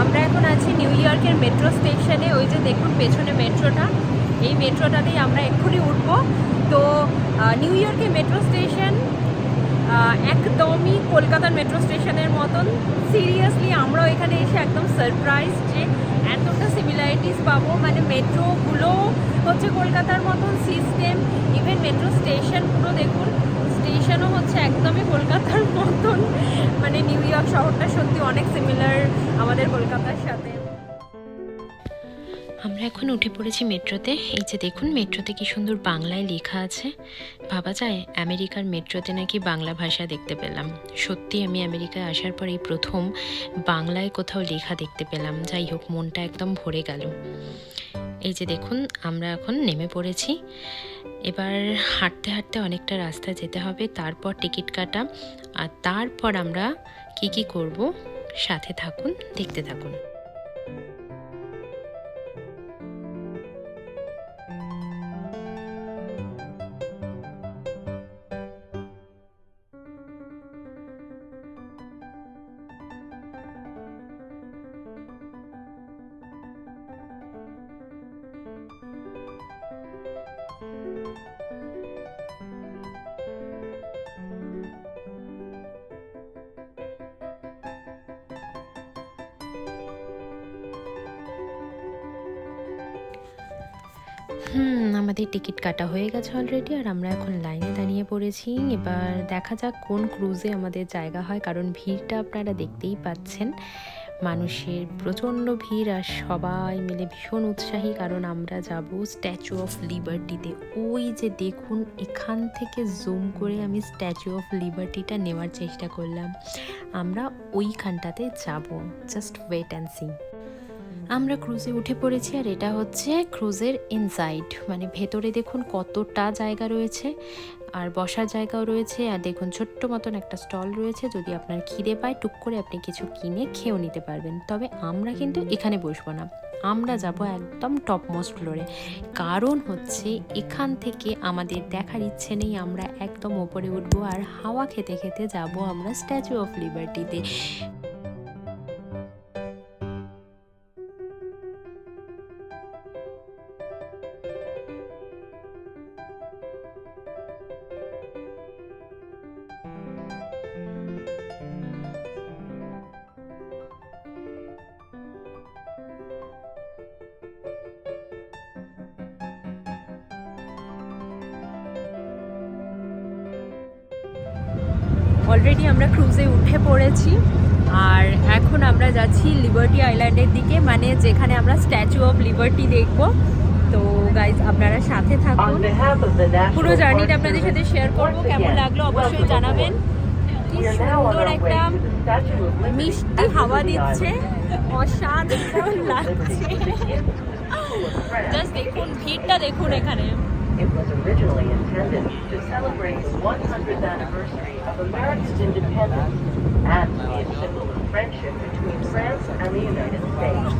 আমরা এখন আছি নিউ ইয়র্কের মেট্রো স্টেশনে। ওই যে দেখুন পেছনে মেট্রোটা, এই মেট্রোটাতেই আমরা এক্ষুনি উঠবো। তো নিউ ইয়র্কের মেট্রো স্টেশন একদমই কলকাতার মেট্রো স্টেশনের মতন। সিরিয়াসলি আমরাও এখানে এসে একদম সারপ্রাইজ যে এতটা সিমিলারিটিস পাবো। মানে মেট্রোগুলো হচ্ছে কলকাতার মতন সিস্টেম, ইভেন মেট্রো স্টেশন পুরো দেখুন, স্টেশনও হচ্ছে একদমই কলকাতার মতন। মানে নিউ ইয়র্ক শহরটা সত্যি অনেক সিমিলার আমাদের কলকাতার সাথে। আমরা এখন উঠে পড়েছি মেট্রোতে। এই যে দেখুন মেট্রোতে কি সুন্দর বাংলায় লেখা আছে। ভাবা যায় আমেরিকার মেট্রোতে নাকি বাংলা ভাষা দেখতে পেলাম। সত্যি আমি আমেরিকায় আসার পর এই প্রথম বাংলায় কোথাও লেখা দেখতে পেলাম। যাই হোক, মনটা একদম ভরে গেল। এই যে দেখুন আমরা এখন নেমে পড়েছি। এবার হাঁটতে হাঁটতে অনেকটা রাস্তা যেতে হবে, তারপর টিকিট কাটা, আর তারপর আমরা কি করব সাথে থাকুন, দেখতে থাকুন। আমাদের টিকিট কাটা হয়ে গেছে অলরেডি, আর আমরা এখন লাইনে দাঁড়িয়ে পড়েছি। এবার দেখা যাক কোন ক্রুজে আমাদের জায়গা হয়, কারণ ভিড়টা আপনারা দেখতেই পাচ্ছেন। মানুষের প্রচণ্ড ভিড়, আর সবাই মিলে ভীষণ উৎসাহী, কারণ আমরা যাব স্ট্যাচু অফ লিবার্টিতে। ওই যে দেখুন, এখান থেকে জুম করে আমি স্ট্যাচু অফ লিবার্টিটা নেওয়ার চেষ্টা করলাম। আমরা ওইখানটাতে যাব, জাস্ট ওয়েট অ্যান্ড সি। আমরা ক্রুজে উঠে পড়েছি, আর এটা হচ্ছে ক্রুজের ইনসাইড। মানে ভেতরে দেখুন কতটা জায়গা রয়েছে, আর বসার জায়গাও রয়েছে। আর দেখুন ছোট্ট মতন একটা স্টল রয়েছে, যদি আপনার খিদে পায় টুক করে আপনি কিছু কিনে খেয়েও নিতে পারবেন। তবে আমরা কিন্তু এখানে বসবো না, আমরা যাব একদম টপ মোস্ট ফ্লোরে। কারণ হচ্ছে এখান থেকে আমাদের দেখার ইচ্ছে নেই, আমরা একদম ওপরে উঠবো আর হাওয়া খেতে খেতে যাব আমরা স্ট্যাচু অফ লিবার্টিতে। অলরেডি আমরা ক্রুজে উঠে পড়েছি, আর এখন আমরা যাচ্ছি লিবার্টি আইল্যান্ডের দিকে, মানে যেখানে আমরা স্ট্যাচু অফ লিবার্টি দেখব। তো গাইজ আপনারা সাথে থাকুন, পুরো জার্নিটা আপনাদের সাথে শেয়ার করব। কেমন লাগলো অবশ্যই জানাবেন। কি সুন্দর একটা মিষ্টি হাওয়া দিচ্ছে, অসাধারণ লাগছে। জাস্ট দেখুন ভিড়টা, দেখুন এখানে। It was originally intended to celebrate the 100th anniversary of America's independence and to be a symbol of friendship between France and the United States.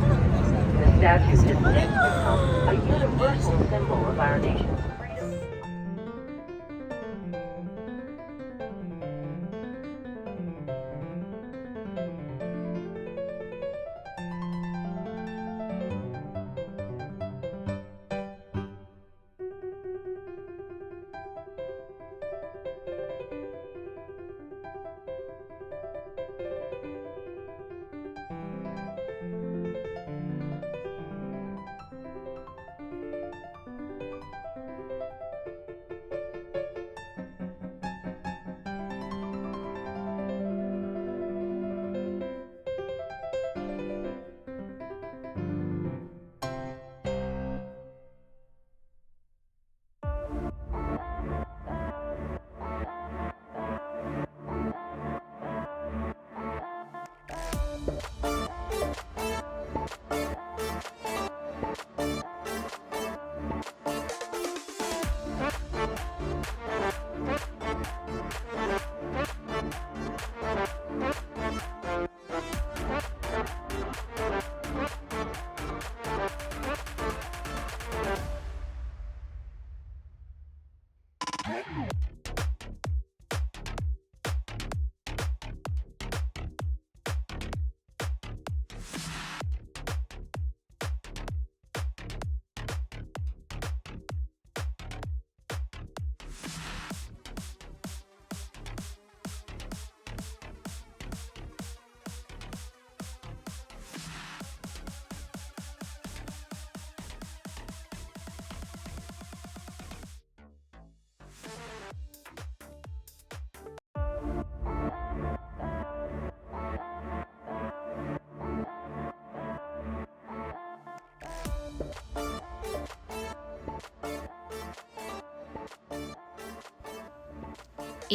The statue has since become a universal symbol of our nation's freedom.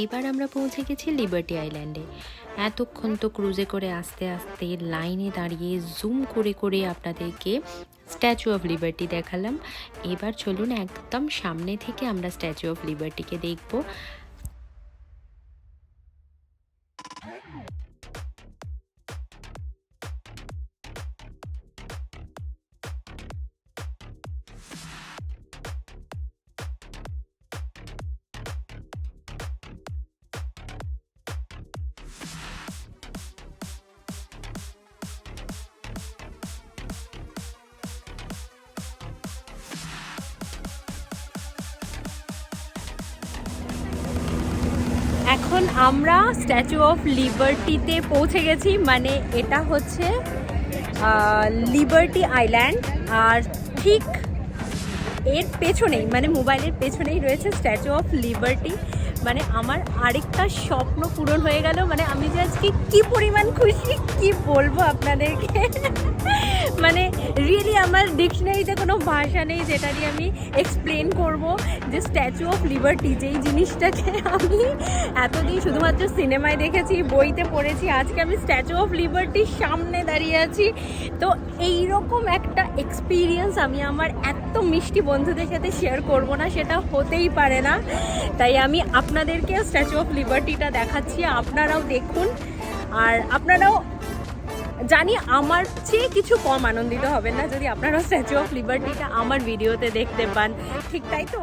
এবার আমরা পৌঁছে গেছি liberty আইল্যান্ডে। এতক্ষণ তো ক্রুজে করে আস্তে আস্তে লাইনে দাঁড়িয়ে জুম করে করে আপনাদেরকে স্ট্যাচু অফ লিবার্টি দেখালাম। এবার চলুন একদম সামনে থেকে আমরা স্ট্যাচু অফ লিবার্টিকে দেখব। এখন আমরা স্ট্যাচু অফ লিবার্টিতে পৌঁছে গেছি, মানে এটা হচ্ছে লিবার্টি আইল্যান্ড, আর ঠিক এর পেছনেই মানে মোবাইলের পেছনেই রয়েছে স্ট্যাচু অফ লিবার্টি। মানে আমার আরেকটা স্বপ্ন পূরণ হয়ে গেল, মানে আমি যে আজকে কী পরিমাণ খুশি কি বলবো আপনাদেরকে। মানে রিয়েলি আমার ডিকশনারিতে কোনো ভাষা নেই যেটা দিয়ে আমি এক্সপ্লেন করব যে স্ট্যাচু অফ লিবার্টি যেই জিনিসটাকে আমি এতদিন শুধুমাত্র সিনেমায় দেখেছি, বইতে পড়েছি, আজকে আমি স্ট্যাচু অফ লিবার্টির সামনে দাঁড়িয়ে আছি। তো এইরকম একটা এক্সপিরিয়েন্স আমি আমার এত মিষ্টি বন্ধুদের সাথে শেয়ার করব না, সেটা হতেই পারে না। তাই আমি আপনাদেরকে স্ট্যাচু অফ লিবার্টিটা দেখাচ্ছি, আপনারাও দেখুন। আর আপনারাও জানি আমার চেয়ে কিছু কম আনন্দিত হবেন না যদি আপনারাও স্ট্যাচু অফ লিবার্টিটা আমার ভিডিওতে দেখতে পান, ঠিক তাই তো?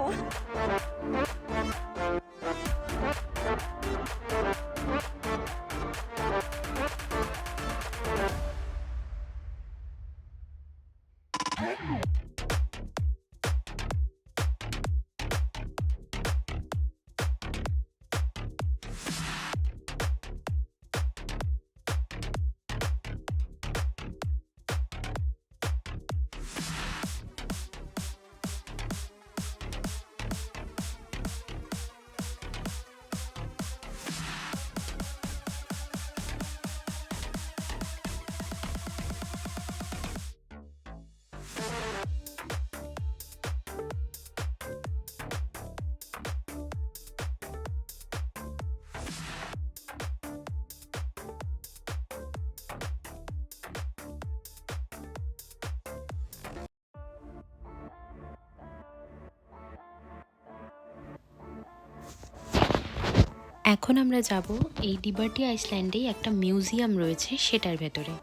এখন আমরা যাব এই লিবার্টি আইল্যান্ডেই একটা মিউজিয়াম রয়েছে সেটার ভেতরে।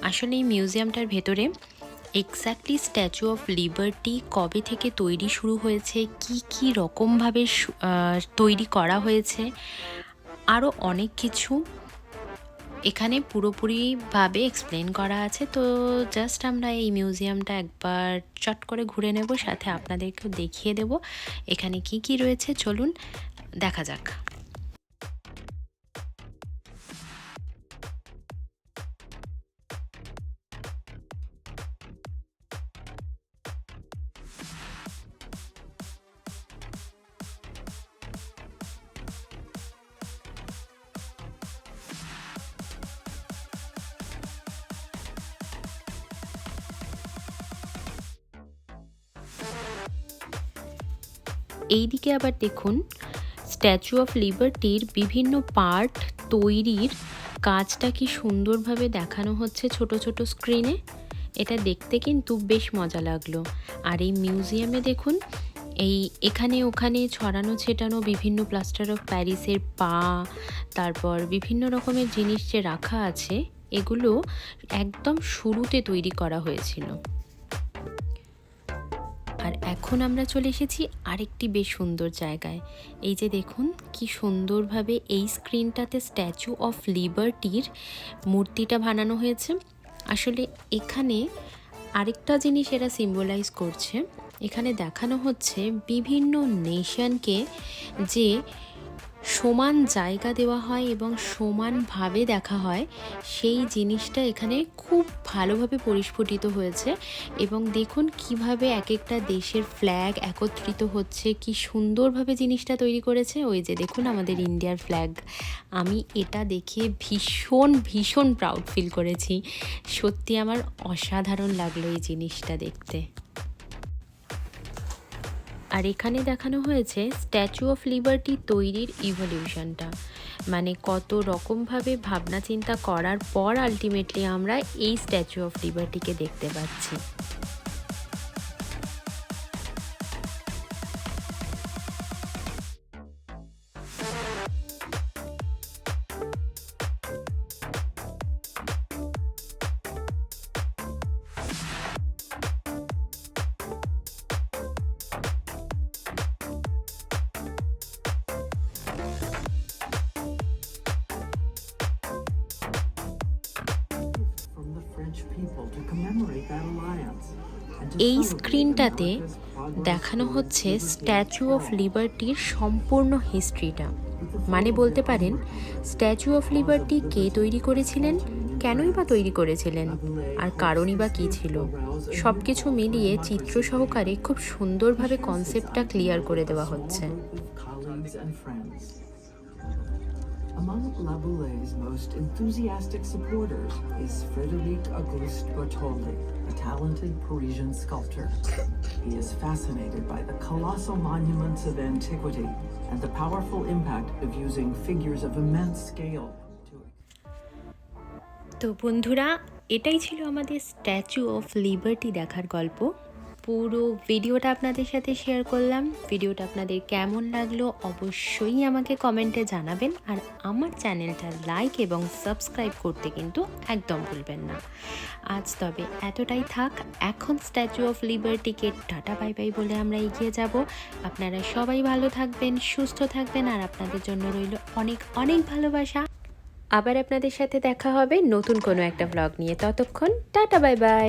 আসলে এই মিউজিয়ামটার ভেতরে এক্স্যাক্টলি স্ট্যাচু অফ লিবার্টি কবে থেকে তৈরি শুরু হয়েছে, কি কি রকমভাবে তৈরি করা হয়েছে, আরও অনেক কিছু এখানে পুরোপুরিভাবে এক্সপ্লেন করা আছে। তো জাস্ট আমরা এই মিউজিয়ামটা একবার চট করে ঘুরে নেব, সাথে আপনাদেরকেও দেখিয়ে দেব এখানে কি কি রয়েছে। চলুন দেখা যাক। এইদিকে আবার দেখুন স্ট্যাচু অফ লিবার্টির বিভিন্ন পার্ট তৈরির কাজটা কি সুন্দরভাবে দেখানো হচ্ছে ছোট ছোট স্ক্রিনে। এটা দেখতে কিন্তু বেশ মজা লাগলো। আর এই মিউজিয়ামে দেখুন এখানে ওখানে ছড়ানো ছেটানো বিভিন্ন প্লাস্টার অফ প্যারিসের পা, তারপর বিভিন্ন রকমের জিনিস যে রাখা আছে, এগুলো একদম শুরুতে তৈরি করা হয়েছিল। আর এখন আমরা চলে এসেছি আরেকটি বেশ সুন্দর জায়গায়। এই যে দেখুন কি সুন্দরভাবে এই স্ক্রিনটাতে স্ট্যাচু অফ লিবার্টির মূর্তিটা বানানো হয়েছে। আসলে এখানে আরেকটা জিনিস এরা সিম্বলাইজ করছে, এখানে দেখানো হচ্ছে বিভিন্ন নেশনকে যে সমান জায়গা দেওয়া হয় এবং সমানভাবে দেখা হয়, সেই জিনিসটা এখানে খুব ভালোভাবে পরিস্ফুটিত হয়েছে। এবং দেখুন কিভাবে এক একটা দেশের ফ্ল্যাগ একত্রিত হচ্ছে, কি সুন্দরভাবে জিনিসটা তৈরি করেছে। ওই যে দেখুন আমাদের ইন্ডিয়ার ফ্ল্যাগ, আমি এটা দেখে ভীষণ ভীষণ প্রাউড ফিল করেছি। সত্যি আমার অসাধারণ লাগলো এই জিনিসটা দেখতে। আর এখানে দেখানো হয়েছে স্ট্যাচু অফ লিবার্টি তৈরির ইভলিউশনটা, মানে কত রকমভাবে ভাবনা চিন্তা করার পর আলটিমেটলি আমরা এই স্ট্যাচু অফ লিবার্টিকে দেখতে পাচ্ছি। এই স্ক্রিনটাতে দেখানো হচ্ছে স্ট্যাচু অফ লিবার্টির সম্পূর্ণ হিস্ট্রিটা, মানে বলতে পারেন স্ট্যাচু অফ লিবার্টি কে তৈরি করেছিলেন, কেনই বা তৈরি করেছিলেন, আর কারণই বা কী ছিল, সব কিছু মিলিয়ে চিত্র সহকারে খুব সুন্দরভাবে কনসেপ্টটা ক্লিয়ার করে দেওয়া হচ্ছে। Among Laboulaye's most enthusiastic supporters is Frédéric Auguste Bartholdi, a talented Parisian sculptor. He is fascinated by the colossal monuments of antiquity and the powerful impact of using figures of immense scale. তো বন্ধুরা, এটাই ছিল আমাদের statue of liberty দেখার গল্প। পুরো ভিডিওটা আপনাদের সাথে শেয়ার করলাম। ভিডিওটা আপনাদের কেমন লাগলো অবশ্যই আমাকে কমেন্টে জানাবেন, আর আমার চ্যানেলটা লাইক এবং সাবস্ক্রাইব করতে কিন্তু একদম ভুলবেন না। আজ তবে এতটাই থাক, এখন স্ট্যাচু অফ লিবার্টিকে টাটা বাই বাই বলে আমরা এগিয়ে যাব। আপনারা সবাই ভালো থাকবেন, সুস্থ থাকবেন, আর আপনাদের জন্য রইল অনেক অনেক ভালোবাসা। আবার আপনাদের সাথে দেখা হবে নতুন কোনো একটা ব্লগ নিয়ে। ততক্ষণ টাটা বাই বাই।